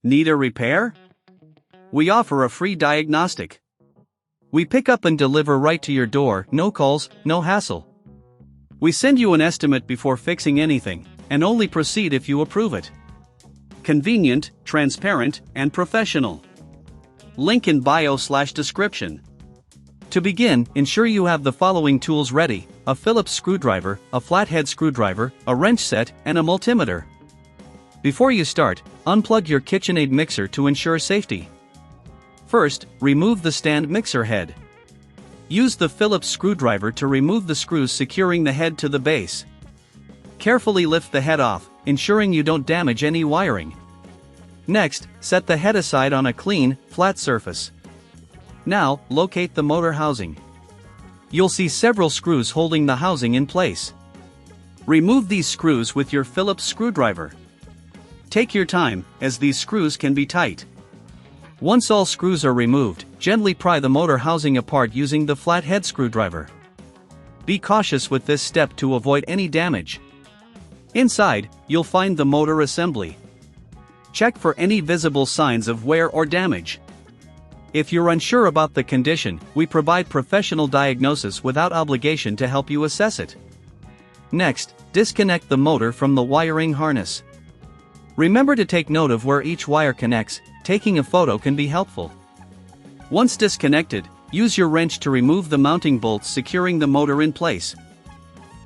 Need a repair? We offer a free diagnostic. We pick up and deliver right to your door, no calls, no hassle. We send you an estimate before fixing anything, and only proceed if you approve it. Convenient, transparent, and professional. Link in bio/description. To begin, ensure you have the following tools ready: a Phillips screwdriver, a flathead screwdriver, a wrench set, and a multimeter. Before you start, unplug your KitchenAid mixer to ensure safety. First, remove the stand mixer head. Use the Phillips screwdriver to remove the screws securing the head to the base. Carefully lift the head off, ensuring you don't damage any wiring. Next, set the head aside on a clean, flat surface. Now, locate the motor housing. You'll see several screws holding the housing in place. Remove these screws with your Phillips screwdriver. Take your time, as these screws can be tight. Once all screws are removed, gently pry the motor housing apart using the flathead screwdriver. Be cautious with this step to avoid any damage. Inside, you'll find the motor assembly. Check for any visible signs of wear or damage. If you're unsure about the condition, we provide professional diagnosis without obligation to help you assess it. Next, disconnect the motor from the wiring harness. Remember to take note of where each wire connects. Taking a photo can be helpful. Once disconnected, use your wrench to remove the mounting bolts securing the motor in place.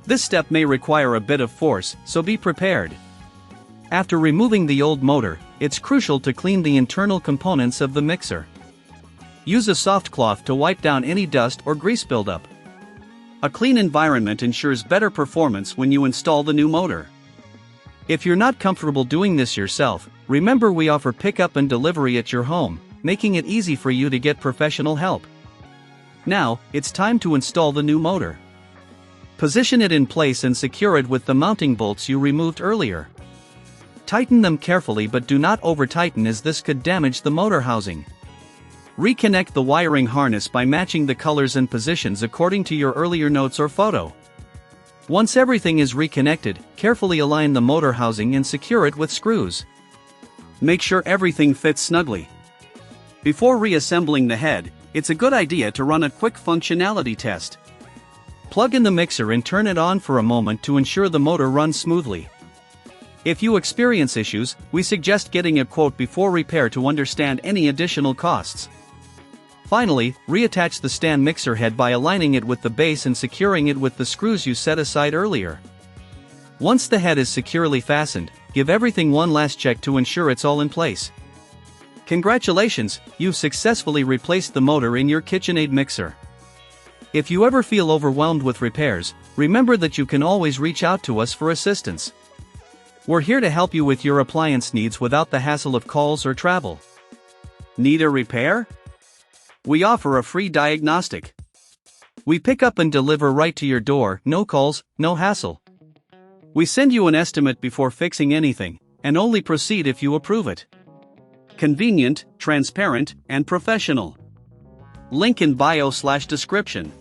This step may require a bit of force, so be prepared. After removing the old motor, it's crucial to clean the internal components of the mixer. Use a soft cloth to wipe down any dust or grease buildup. A clean environment ensures better performance when you install the new motor. If you're not comfortable doing this yourself, remember we offer pickup and delivery at your home, making it easy for you to get professional help. Now, it's time to install the new motor. Position it in place and secure it with the mounting bolts you removed earlier. Tighten them carefully but do not over-tighten, as this could damage the motor housing. Reconnect the wiring harness by matching the colors and positions according to your earlier notes or photo. Once everything is reconnected, carefully align the motor housing and secure it with screws. Make sure everything fits snugly. Before reassembling the head, it's a good idea to run a quick functionality test. Plug in the mixer and turn it on for a moment to ensure the motor runs smoothly. If you experience issues, we suggest getting a quote before repair to understand any additional costs. Finally, reattach the stand mixer head by aligning it with the base and securing it with the screws you set aside earlier. Once the head is securely fastened, give everything one last check to ensure it's all in place. Congratulations, you've successfully replaced the motor in your KitchenAid mixer. If you ever feel overwhelmed with repairs, remember that you can always reach out to us for assistance. We're here to help you with your appliance needs without the hassle of calls or travel. Need a repair? We offer a free diagnostic. We pick up and deliver right to your door, no calls, no hassle. We send you an estimate before fixing anything, and only proceed if you approve it. Convenient, transparent, and professional. Link in bio/description.